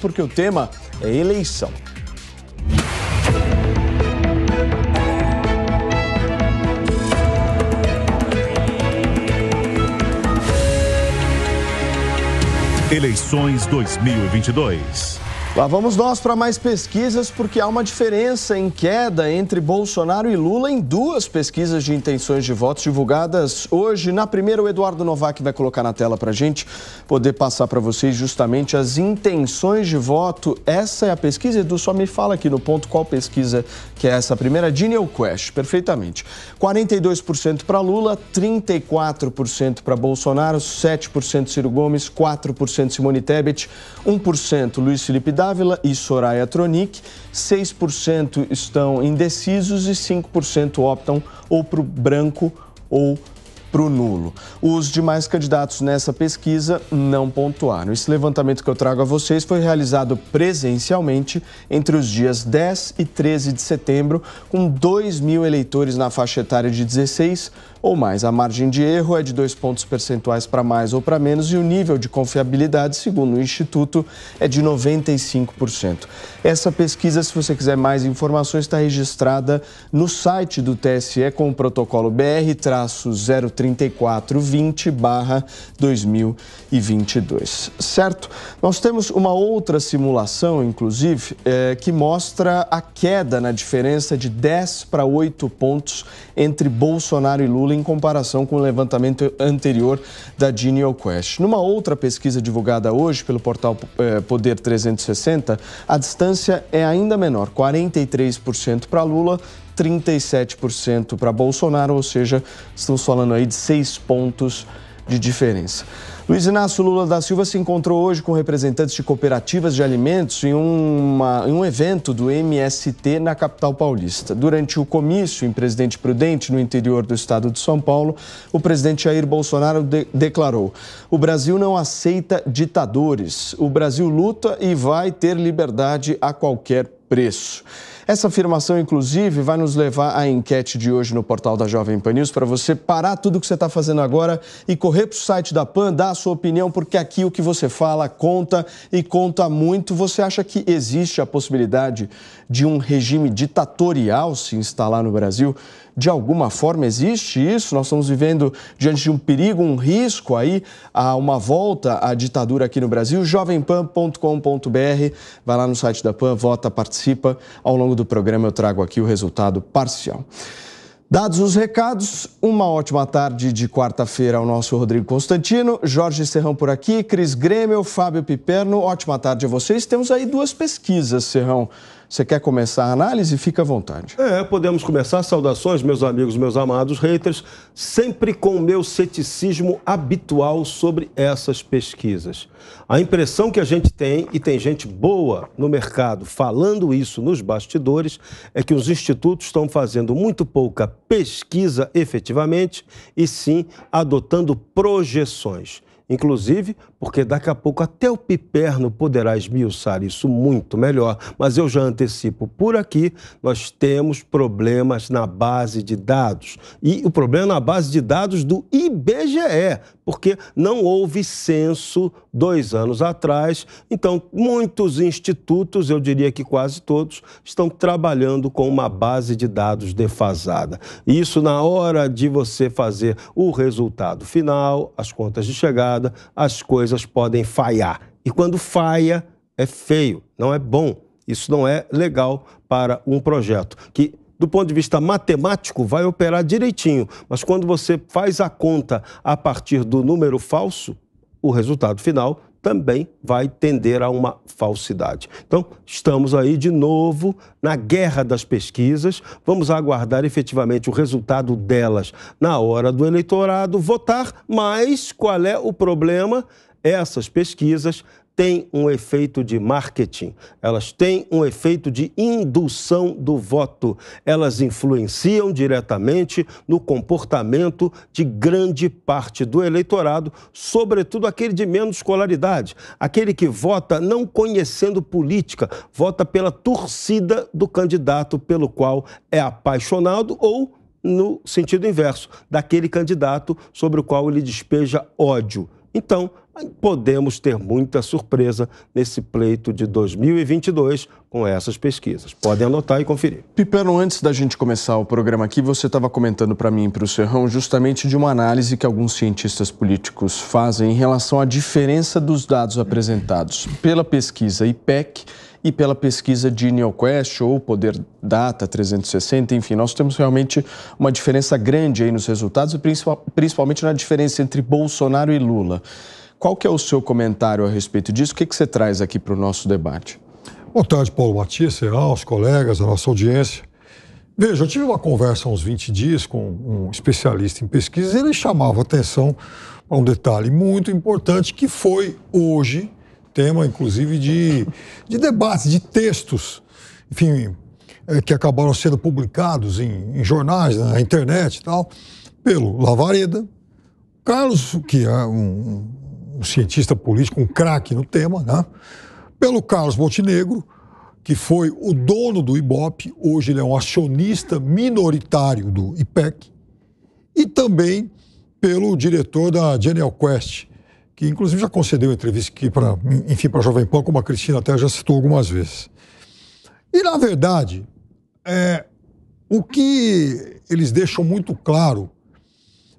porque o tema é eleição. Eleições 2022. Lá vamos nós para mais pesquisas, porque há uma diferença em queda entre Bolsonaro e Lula em duas pesquisas de intenções de votos divulgadas hoje. Na primeira, o Eduardo Novak vai colocar na tela para a gente poder passar para vocês justamente as intenções de voto. Essa é a pesquisa, Edu, só me fala aqui no ponto qual pesquisa que é essa primeira. Genial Quest, perfeitamente. 42% para Lula, 34% para Bolsonaro, 7% Ciro Gomes, 4% Simone Tebet, 1% Luiz Felipe Dávila e Soraya Tronic, 6% estão indecisos e 5% optam ou para o branco ou para o nulo. Os demais candidatos nessa pesquisa não pontuaram. Esse levantamento que eu trago a vocês foi realizado presencialmente entre os dias 10 e 13 de setembro, com 2.000 eleitores na faixa etária de 16 ou mais. A margem de erro é de 2 pontos percentuais para mais ou para menos e o nível de confiabilidade, segundo o Instituto, é de 95%. Essa pesquisa, se você quiser mais informações, está registrada no site do TSE com o protocolo BR-03420/2022, certo? Nós temos uma outra simulação, inclusive, que mostra a queda na diferença de 10 para 8 pontos entre Bolsonaro e Lula em comparação com o levantamento anterior da Genial Quest. Numa outra pesquisa divulgada hoje pelo portal Poder 360, a distância é ainda menor, 43% para Lula, 37% para Bolsonaro, ou seja, estamos falando aí de 6 pontos de diferença. Luiz Inácio Lula da Silva se encontrou hoje com representantes de cooperativas de alimentos em um evento do MST na capital paulista. Durante o comício em Presidente Prudente, no interior do estado de São Paulo, o presidente Jair Bolsonaro declarou: "O Brasil não aceita ditadores. O Brasil luta e vai ter liberdade a qualquer preço." Essa afirmação, inclusive, vai nos levar à enquete de hoje no portal da Jovem Pan News, para você parar tudo o que você está fazendo agora e correr para o site da PAN, dar a sua opinião, porque aqui o que você fala conta e conta muito. Você acha que existe a possibilidade de um regime ditatorial se instalar no Brasil? De alguma forma existe isso? Nós estamos vivendo diante de um perigo, um risco aí a uma volta à ditadura aqui no Brasil. jovempan.com.br, vai lá no site da PAN, vota, participa. Ao longo do programa eu trago aqui o resultado parcial. Dados os recados, uma ótima tarde de quarta-feira ao nosso Rodrigo Constantino, Jorge Serrão por aqui, Cris Grêmio, Fábio Piperno, ótima tarde a vocês. Temos aí duas pesquisas, Serrão. Você quer começar a análise? Fica à vontade. Podemos começar. Saudações, meus amigos, meus amados haters, sempre com o meu ceticismo habitual sobre essas pesquisas. A impressão que a gente tem, e tem gente boa no mercado falando isso nos bastidores, é que os institutos estão fazendo muito pouca pesquisa efetivamente e sim adotando projeções. Inclusive, porque daqui a pouco até o Piperno poderá esmiuçar isso muito melhor, mas eu já antecipo por aqui, nós temos problemas na base de dados. E o problema na base de dados do IBGE, porque não houve censo 2 anos atrás, então muitos institutos, eu diria que quase todos, estão trabalhando com uma base de dados defasada. E isso na hora de você fazer o resultado final, as contas de chegada, as coisas podem falhar. E quando falha, é feio, não é bom. Isso não é legal para um projeto que, do ponto de vista matemático, vai operar direitinho. Mas quando você faz a conta a partir do número falso, o resultado final também vai tender a uma falsidade. Então, estamos aí de novo na guerra das pesquisas. Vamos aguardar efetivamente o resultado delas na hora do eleitorado votar. Mas qual é o problema? Essas pesquisas têm um efeito de marketing, elas têm um efeito de indução do voto, elas influenciam diretamente no comportamento de grande parte do eleitorado, sobretudo aquele de menos escolaridade, aquele que vota não conhecendo política, vota pela torcida do candidato pelo qual é apaixonado ou, no sentido inverso, daquele candidato sobre o qual ele despeja ódio. Então, podemos ter muita surpresa nesse pleito de 2022 com essas pesquisas. Podem anotar e conferir. Pipeno, antes da gente começar o programa aqui, você estava comentando para mim e para o Serrão justamente de uma análise que alguns cientistas políticos fazem em relação à diferença dos dados apresentados pela pesquisa IPEC e pela pesquisa de NeoQuest ou Poder Data 360, enfim, nós temos realmente uma diferença grande aí nos resultados e principalmente na diferença entre Bolsonaro e Lula. Qual que é o seu comentário a respeito disso? O que você traz aqui para o nosso debate? Boa tarde, Paulo Matias, Serrão, os colegas, a nossa audiência. Veja, eu tive uma conversa há uns 20 dias com um especialista em pesquisas e ele chamava atenção para um detalhe muito importante que foi hoje tema, inclusive, de debates, de textos, enfim, que acabaram sendo publicados em jornais, na internet e tal, pelo Lavareda, Carlos, que é um cientista político, um craque no tema, né? Pelo Carlos Montenegro, que foi o dono do Ibope, hoje ele é um acionista minoritário do IPEC, e também pelo diretor da GenialQuest, que inclusive já concedeu entrevista aqui para a Jovem Pan, como a Cristina até já citou algumas vezes. E, na verdade, o que eles deixam muito claro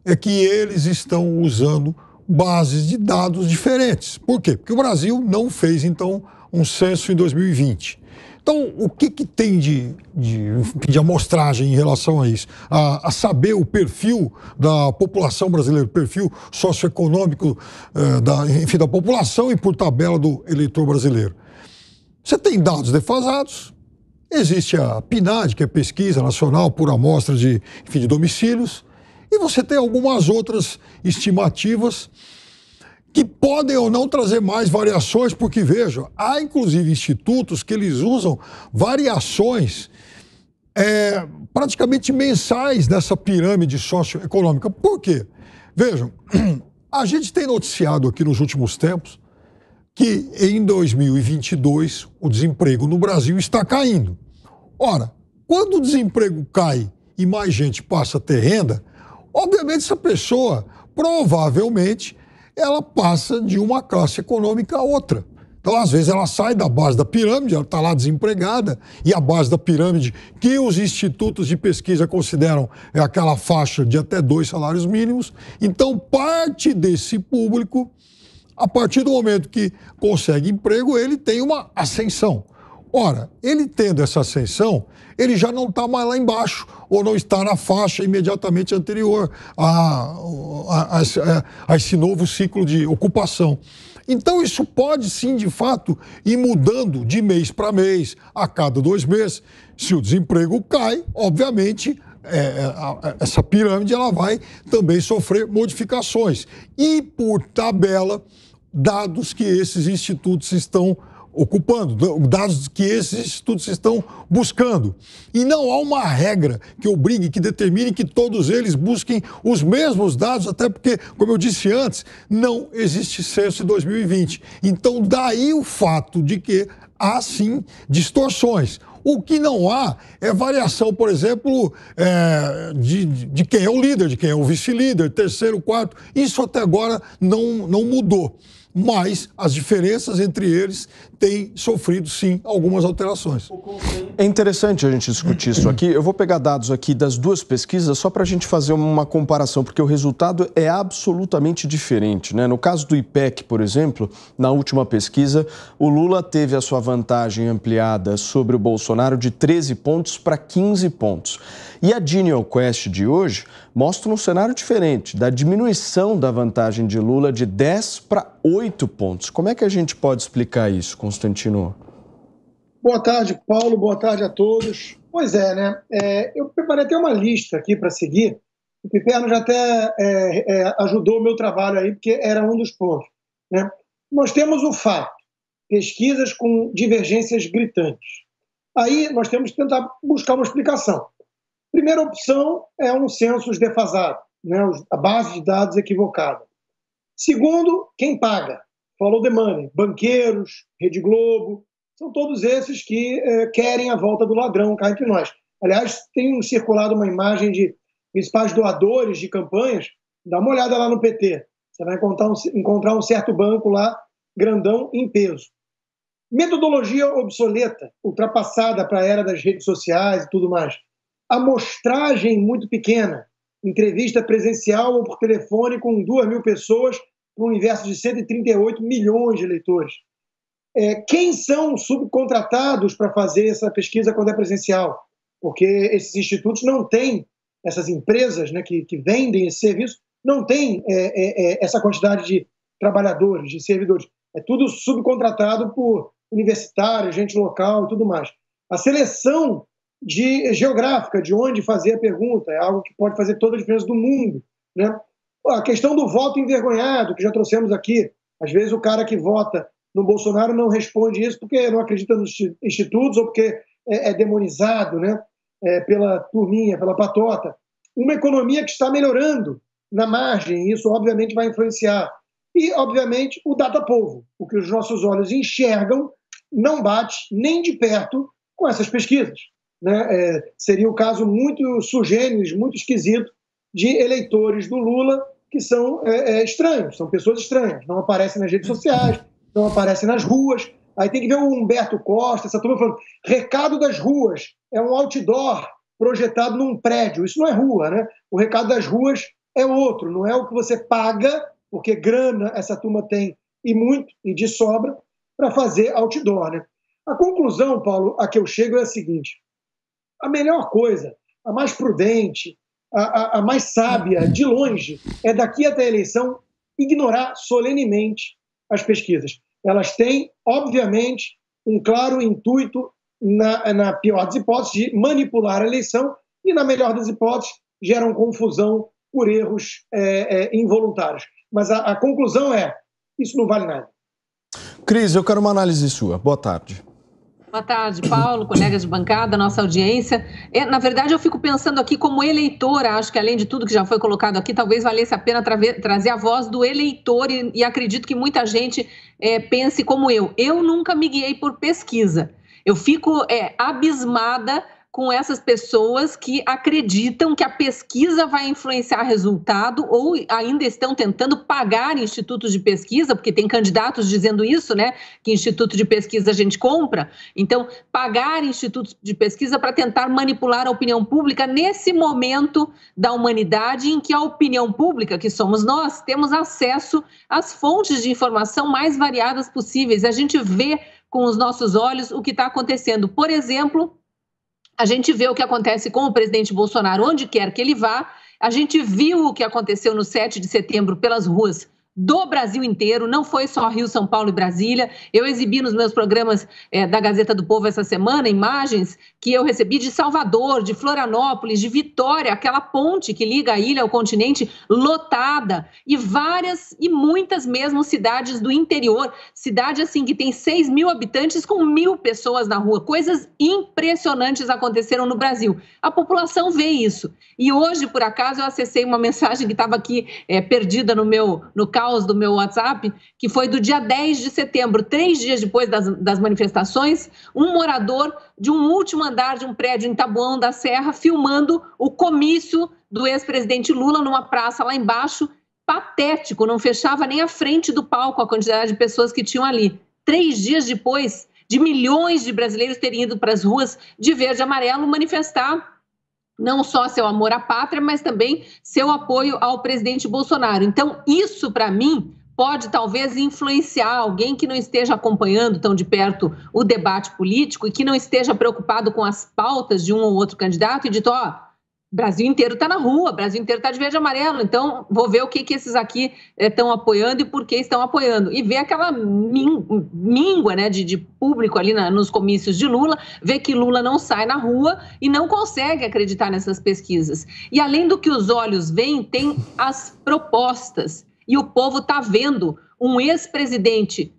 é que eles estão usando bases de dados diferentes. Por quê? Porque o Brasil não fez, então, um censo em 2020. Então, o que tem de amostragem em relação a isso? A saber o perfil da população brasileira, o perfil socioeconômico da população e, por tabela, do eleitor brasileiro. Você tem dados defasados, existe a PNAD, que é Pesquisa Nacional por Amostra de Domicílios, e você tem algumas outras estimativas que podem ou não trazer mais variações, porque, veja, há inclusive institutos que eles usam variações praticamente mensais dessa pirâmide socioeconômica. Por quê? Vejam, a gente tem noticiado aqui nos últimos tempos que em 2022 o desemprego no Brasil está caindo. Ora, quando o desemprego cai e mais gente passa a ter renda, obviamente essa pessoa provavelmente ela passa de uma classe econômica a outra. Então, às vezes, ela sai da base da pirâmide, ela está lá desempregada, e a base da pirâmide, que os institutos de pesquisa consideram é aquela faixa de até 2 salários mínimos. Então, parte desse público, a partir do momento que consegue emprego, ele tem uma ascensão. Ora, ele tendo essa ascensão, ele já não está mais lá embaixo, ou não está na faixa imediatamente anterior a esse novo ciclo de ocupação. Então, isso pode sim, de fato, ir mudando de mês para mês, a cada 2 meses. Se o desemprego cai, obviamente, essa pirâmide ela vai também sofrer modificações. E, por tabela, dados que esses institutos estão ocupando, dados que esses institutos estão buscando. E não há uma regra que obrigue, que determine que todos eles busquem os mesmos dados, até porque, como eu disse antes, não existe censo em 2020. Então, daí o fato de que há, sim, distorções. O que não há é variação, por exemplo, de quem é o líder, de quem é o vice-líder, terceiro, quarto. Isso até agora não mudou. Mas as diferenças entre eles têm sofrido, sim, algumas alterações. É interessante a gente discutir isso aqui. Eu vou pegar dados aqui das duas pesquisas só para a gente fazer uma comparação, porque o resultado é absolutamente diferente, né? No caso do IPEC, por exemplo, na última pesquisa, o Lula teve a sua vantagem ampliada sobre o Bolsonaro de 13 pontos para 15 pontos. E a GenialQuest de hoje mostra um cenário diferente, da diminuição da vantagem de Lula de 10 para 8 pontos. Como é que a gente pode explicar isso, Constantino? Boa tarde, Paulo. Boa tarde a todos. Pois é, né? Eu preparei até uma lista aqui para seguir. O Piperno já até ajudou o meu trabalho aí, porque era um dos pontos, né? Nós temos o fato, pesquisas com divergências gritantes. Aí nós temos que tentar buscar uma explicação. Primeira opção é um censo defasado, né? A base de dados equivocada. Segundo, quem paga? Follow the money, banqueiros, Rede Globo, são todos esses que querem a volta do ladrão cá entre nós. Aliás, tem circulado uma imagem de principais doadores de campanhas, dá uma olhada lá no PT, Você vai encontrar um certo banco lá, grandão, em peso. Metodologia obsoleta, ultrapassada para a era das redes sociais e tudo mais. Amostragem muito pequena. Entrevista presencial ou por telefone com 2.000 pessoas para um universo de 138 milhões de eleitores. Quem são os subcontratados para fazer essa pesquisa quando é presencial? Porque esses institutos não têm, essas empresas, né, que vendem esse serviço, não têm essa quantidade de trabalhadores, de servidores. É tudo subcontratado por universitários, gente local e tudo mais. A seleção geográfica de onde fazer a pergunta é algo que pode fazer toda a diferença do mundo, né? A questão do voto envergonhado, que já trouxemos aqui. Às vezes o cara que vota no Bolsonaro não responde isso porque não acredita nos institutos ou porque é demonizado, né? Pela turminha, pela patota. Uma economia que está melhorando na margem, isso obviamente vai influenciar. E, obviamente, o data-povo, o que os nossos olhos enxergam, não bate nem de perto com essas pesquisas, né? Seria o caso muito sugênis, muito esquisito, de eleitores do Lula que são estranhos, são pessoas estranhas, não aparecem nas redes sociais, não aparecem nas ruas. Aí tem que ver o Humberto Costa, essa turma falando, recado das ruas, é um outdoor projetado num prédio, isso não é rua, né? O recado das ruas é outro, não é o que você paga, porque grana essa turma tem, e muito, e de sobra, para fazer outdoor, né? A conclusão, Paulo, a que eu chego é a seguinte: a melhor coisa, a mais prudente, a mais sábia, de longe, é daqui até a eleição ignorar solenemente as pesquisas. Elas têm, obviamente, um claro intuito, na pior das hipóteses, de manipular a eleição e, na melhor das hipóteses, geram confusão por erros involuntários. Mas a conclusão é, isso não vale nada. Cris, eu quero uma análise sua. Boa tarde. Boa tarde, Paulo, colegas de bancada, nossa audiência. Na verdade, eu fico pensando aqui como eleitora, acho que além de tudo que já foi colocado aqui, talvez valesse a pena trazer a voz do eleitor e acredito que muita gente pense como eu. Eu nunca me guiei por pesquisa. Eu fico abismada com essas pessoas que acreditam que a pesquisa vai influenciar resultado ou ainda estão tentando pagar institutos de pesquisa, porque tem candidatos dizendo isso, né? Que instituto de pesquisa a gente compra. Então, pagar institutos de pesquisa para tentar manipular a opinião pública nesse momento da humanidade em que a opinião pública, que somos nós, temos acesso às fontes de informação mais variadas possíveis. A gente vê com os nossos olhos o que está acontecendo. Por exemplo, a gente vê o que acontece com o presidente Bolsonaro, onde quer que ele vá. A gente viu o que aconteceu no 7 de setembro pelas ruas do Brasil inteiro, não foi só Rio, São Paulo e Brasília. Eu exibi nos meus programas da Gazeta do Povo essa semana imagens que eu recebi de Salvador, de Florianópolis, de Vitória, aquela ponte que liga a ilha ao continente lotada, e várias e muitas mesmo cidades do interior, cidade assim que tem 6.000 habitantes com 1.000 pessoas na rua. Coisas impressionantes aconteceram no Brasil. A população vê isso. E hoje, por acaso, eu acessei uma mensagem que estava aqui perdida no caos do meu WhatsApp, que foi do dia 10 de setembro, 3 dias depois das manifestações, um morador de um último andar de um prédio em Taboão da Serra filmando o comício do ex-presidente Lula numa praça lá embaixo, patético, não fechava nem a frente do palco a quantidade de pessoas que tinham ali. 3 dias depois de milhões de brasileiros terem ido para as ruas de verde e amarelo manifestar não só seu amor à pátria, mas também seu apoio ao presidente Bolsonaro. Então, isso, para mim, pode talvez influenciar alguém que não esteja acompanhando tão de perto o debate político e que não esteja preocupado com as pautas de um ou outro candidato e dito, Brasil inteiro está na rua, Brasil inteiro está de verde e amarelo, então vou ver o que esses aqui estão apoiando e por que estão apoiando. E ver aquela míngua, né, de público ali nos comícios de Lula, ver que Lula não sai na rua e não consegue acreditar nessas pesquisas. E além do que os olhos veem, tem as propostas. E o povo está vendo um ex-presidente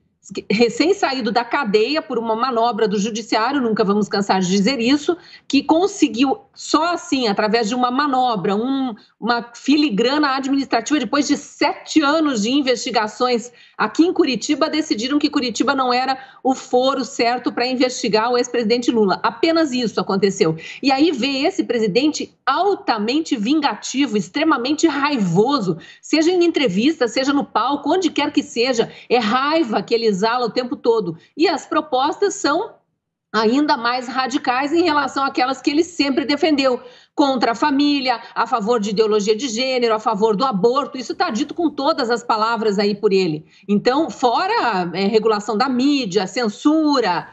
recém-saído da cadeia por uma manobra do judiciário, nunca vamos cansar de dizer isso, que conseguiu só assim, através de uma manobra, uma filigrana administrativa, depois de 7 anos de investigações Aqui em Curitiba, decidiram que Curitiba não era o foro certo para investigar o ex-presidente Lula. Apenas isso aconteceu. E aí vê esse presidente altamente vingativo, extremamente raivoso, seja em entrevista, seja no palco, onde quer que seja, é raiva que ele exala o tempo todo. E as propostas são ainda mais radicais em relação àquelas que ele sempre defendeu, contra a família, a favor de ideologia de gênero, a favor do aborto. Isso está dito com todas as palavras aí por ele. Então, fora regulação da mídia, censura,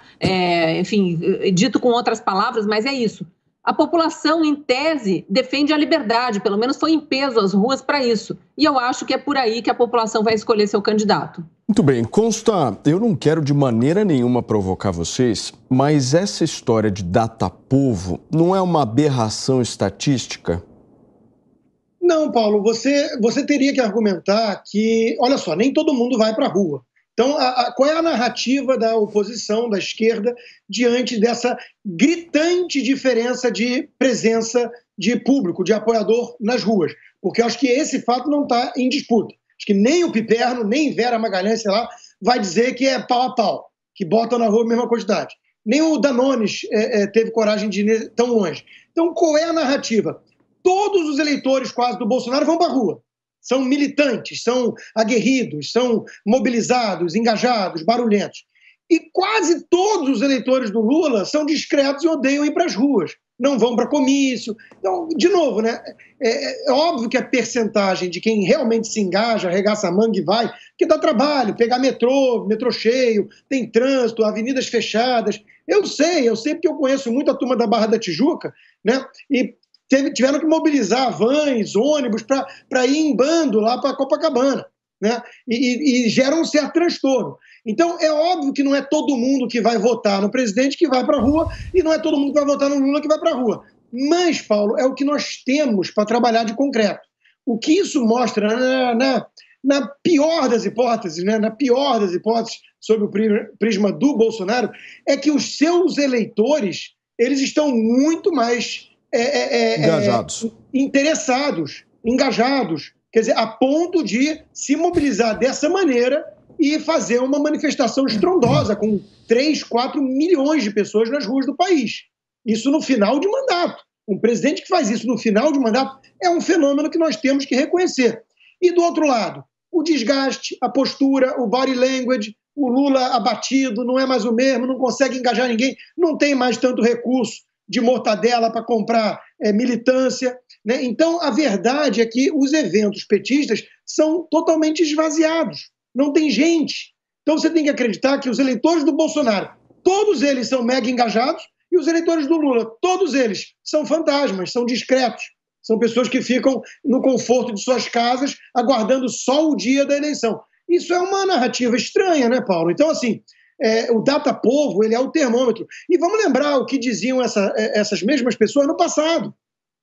enfim, dito com outras palavras, mas é isso. A população, em tese, defende a liberdade, pelo menos foi em peso às ruas para isso. E eu acho que é por aí que a população vai escolher seu candidato. Muito bem, Consta, eu não quero de maneira nenhuma provocar vocês, mas essa história de data-povo não é uma aberração estatística? Não, Paulo, você teria que argumentar que, olha só, nem todo mundo vai para a rua. Então, qual é a narrativa da oposição, da esquerda, diante dessa gritante diferença de presença de público, de apoiador nas ruas? Porque eu acho que esse fato não está em disputa. Acho que nem o Piperno, nem Vera Magalhães, sei lá, vai dizer que é pau a pau, que botam na rua a mesma quantidade. Nem o Danones teve coragem de ir tão longe. Então, qual é a narrativa? Todos os eleitores quase do Bolsonaro vão para a rua. São militantes, são aguerridos, são mobilizados, engajados, barulhentos. E quase todos os eleitores do Lula são discretos e odeiam ir para as ruas. Não vão para comício. Então, de novo, né? É óbvio que a percentagem de quem realmente se engaja, arregaça a manga e vai, que dá trabalho, pegar metrô cheio, tem trânsito, avenidas fechadas. Eu sei porque eu conheço muito a turma da Barra da Tijuca, né? E tiveram que mobilizar vans, ônibus, para ir em bando lá para Copacabana, né? E gera um certo transtorno. Então, é óbvio que não é todo mundo que vai votar no presidente que vai para a rua e não é todo mundo que vai votar no Lula que vai para a rua. Mas, Paulo, é o que nós temos para trabalhar de concreto. O que isso mostra, na pior das hipóteses, né? Na pior das hipóteses, sob o prisma do Bolsonaro, é que os seus eleitores, eles estão muito mais engajados, interessados, engajados, quer dizer, a ponto de se mobilizar dessa maneira e fazer uma manifestação estrondosa com 3, 4 milhões de pessoas nas ruas do país. Isso no final de mandato. Um presidente que faz isso no final de mandato é um fenômeno que nós temos que reconhecer. E do outro lado, o desgaste, a postura, o body language, o Lula abatido, não é mais o mesmo, não consegue engajar ninguém, não tem mais tanto recurso de mortadela para comprar militância, né? Então, a verdade é que os eventos petistas são totalmente esvaziados. Não tem gente. Então, você tem que acreditar que os eleitores do Bolsonaro, todos eles são mega engajados, e os eleitores do Lula, todos eles são fantasmas, são discretos. São pessoas que ficam no conforto de suas casas, aguardando só o dia da eleição. Isso é uma narrativa estranha, né, Paulo? Então, assim, o data-povo, ele é o termômetro. E vamos lembrar o que diziam essas mesmas pessoas no passado.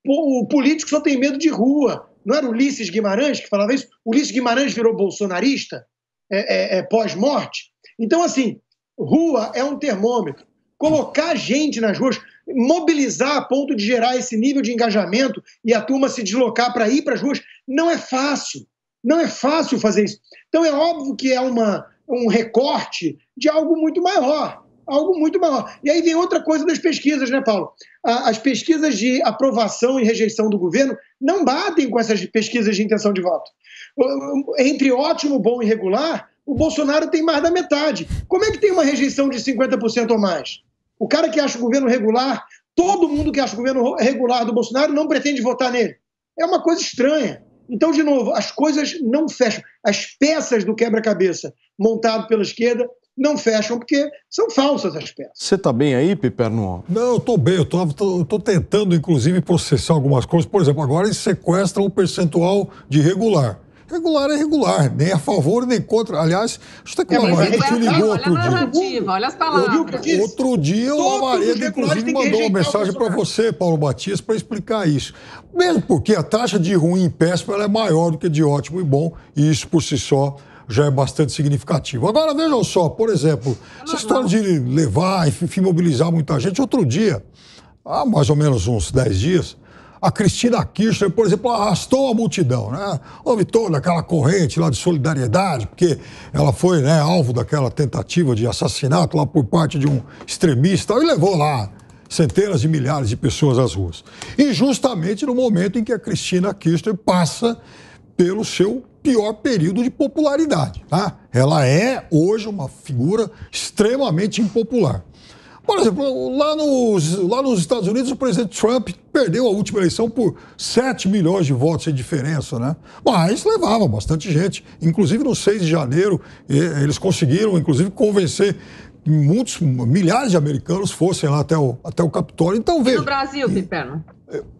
O político só tem medo de rua. Não era Ulisses Guimarães que falava isso? Ulisses Guimarães virou bolsonarista pós-morte. Então, assim, rua é um termômetro. Colocar gente nas ruas, mobilizar a ponto de gerar esse nível de engajamento e a turma se deslocar para ir para as ruas, não é fácil. Não é fácil fazer isso. Então, é óbvio que é um recorte de algo muito maior. Algo muito maior. E aí vem outra coisa das pesquisas, né, Paulo? As pesquisas de aprovação e rejeição do governo não batem com essas pesquisas de intenção de voto. Entre ótimo, bom e regular, o Bolsonaro tem mais da metade. Como é que tem uma rejeição de 50% ou mais? O cara que acha o governo regular, todo mundo que acha o governo regular do Bolsonaro não pretende votar nele. É uma coisa estranha. Então, de novo, as coisas não fecham. As peças do quebra-cabeça montado pela esquerda não fecham, porque são falsas as peças. Você está bem aí, Piperno? Não, eu estou bem. Eu estou tentando, inclusive, processar algumas coisas. Por exemplo, agora eles sequestram o percentual de regular. Regular é regular, nem a favor nem contra. Aliás, acho que o Lavaredo que ligou outro dia. Olha as palavras. Outro dia o Lavaredo, inclusive, mandou uma mensagem para você, Paulo Matias, para explicar isso. Mesmo porque a taxa de ruim e péssimo ela é maior do que de ótimo e bom, e isso por si só já é bastante significativo. Agora, vejam só, por exemplo, essa história de levar, enfim, mobilizar muita gente. Outro dia, há mais ou menos uns 10 dias, A Cristina Kirchner, por exemplo, arrastou a multidão, né? Houve toda aquela corrente lá de solidariedade, porque ela foi, né, alvo daquela tentativa de assassinato lá por parte de um extremista e levou lá centenas de milhares de pessoas às ruas. E justamente no momento em que a Cristina Kirchner passa pelo seu pior período de popularidade, tá? Ela é hoje uma figura extremamente impopular. Por exemplo, lá nos Estados Unidos, o presidente Trump perdeu a última eleição por 7 milhões de votos de diferença, né? Mas levava bastante gente. Inclusive, no 6 de janeiro, eles conseguiram, inclusive, convencer milhares de americanos fossem lá até o Capitólio. Então, veja... E no Brasil, Piperno?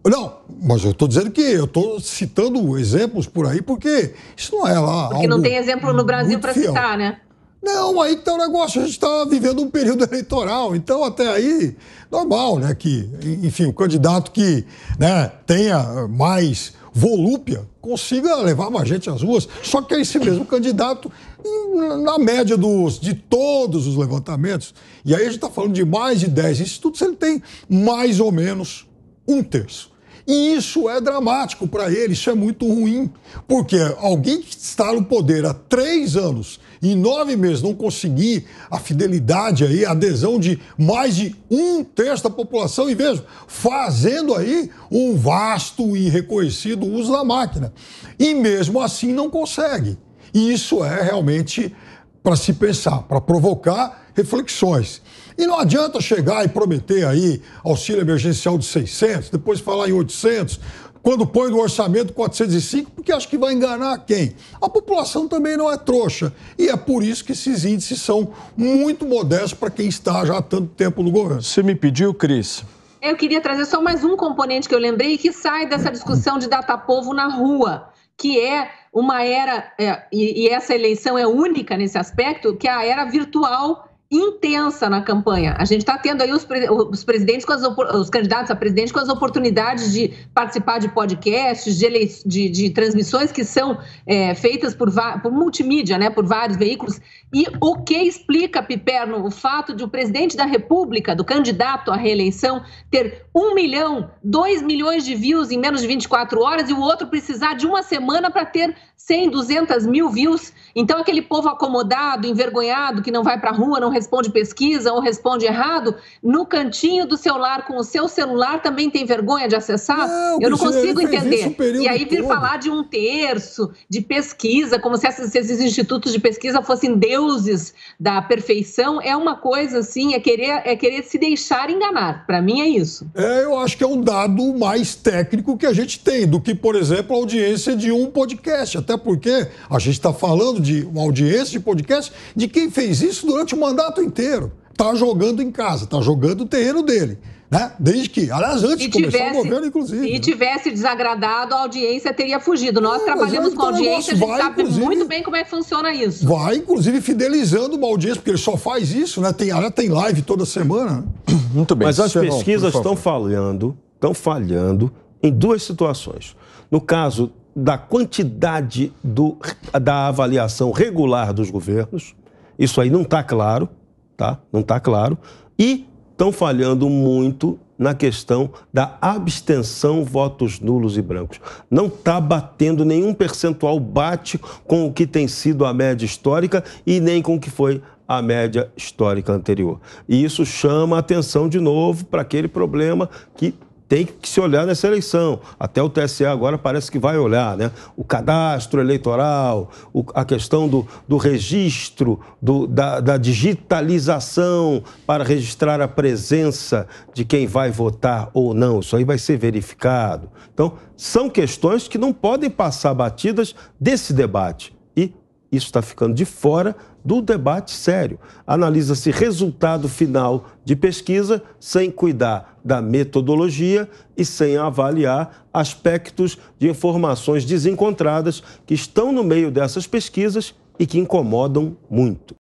Não, mas eu estou dizendo que eu estou citando exemplos por aí, porque isso não é lá... Porque não tem exemplo no Brasil para citar, né? Não, aí que tá o negócio, a gente está vivendo um período eleitoral, então até aí, normal, né, que, enfim, o candidato que, né, tenha mais volúpia consiga levar mais gente às ruas, só que é esse mesmo candidato, na média de todos os levantamentos, e aí a gente está falando de mais de 10 institutos, ele tem mais ou menos 1/3. E isso é dramático para ele, isso é muito ruim, porque alguém que está no poder há 3 anos e 9 meses não conseguir a fidelidade aí, a adesão de mais de 1/3 da população, e veja, fazendo aí um vasto e reconhecido uso da máquina. E mesmo assim não consegue. E isso é realmente para se pensar, para provocar reflexões. E não adianta chegar e prometer aí auxílio emergencial de 600, depois falar em 800, quando põe no orçamento 405, porque acha que vai enganar quem? A população também não é trouxa. E é por isso que esses índices são muito modestos para quem está já há tanto tempo no governo. Você me pediu, Cris? Eu queria trazer só mais um componente que eu lembrei que sai dessa discussão de datapovo na rua, que é uma era, e essa eleição é única nesse aspecto, que é a era virtual intensa na campanha. A gente está tendo aí os presidentes os candidatos a presidente com as oportunidades de participar de podcasts, de transmissões que são feitas por multimídia, né, por vários veículos. E o que explica, Piperno, o fato de o presidente da República, do candidato à reeleição, ter 1 milhão, 2 milhões de views em menos de 24 horas e o outro precisar de uma semana para ter 100, 200 mil views? Então, aquele povo acomodado, envergonhado, que não vai para a rua, não responde pesquisa ou responde errado, no cantinho do seu lar, com o seu celular, também tem vergonha de acessar? Eu não consigo entender. E aí vir falar de 1/3 de pesquisa, como se esses institutos de pesquisa fossem deuses da perfeição, é uma coisa assim, é querer se deixar enganar. Para mim é isso. Eu acho que é um dado mais técnico que a gente tem do que, por exemplo, a audiência de um podcast. Até porque a gente está falando de uma audiência de podcast de quem fez isso durante o mandato inteiro. Está jogando em casa, está jogando o terreno dele. Né? Desde que, aliás, antes de começar o governo, inclusive. Se tivesse desagradado, a audiência teria fugido. Nós trabalhamos com audiência, a gente sabe muito bem como é que funciona isso. Vai, inclusive, fidelizando uma audiência, porque ele só faz isso, né? Tem live toda semana. Muito bem. Mas as pesquisas estão falhando em 2 situações. No caso da quantidade da avaliação regular dos governos, isso aí não está claro, tá? Não está claro. E estão falhando muito na questão da abstenção, votos nulos e brancos. Não está batendo, nenhum percentual bate com o que tem sido a média histórica e nem com o que foi a média histórica anterior. E isso chama a atenção de novo para aquele problema que tem que se olhar nessa eleição. Até o TSE agora parece que vai olhar, né? O cadastro eleitoral, a questão do registro, da digitalização para registrar a presença de quem vai votar ou não. Isso aí vai ser verificado. Então, são questões que não podem passar batidas desse debate. E isso está ficando de fora do debate sério. Analisa-se resultado final de pesquisa sem cuidar da metodologia e sem avaliar aspectos de informações desencontradas que estão no meio dessas pesquisas e que incomodam muito.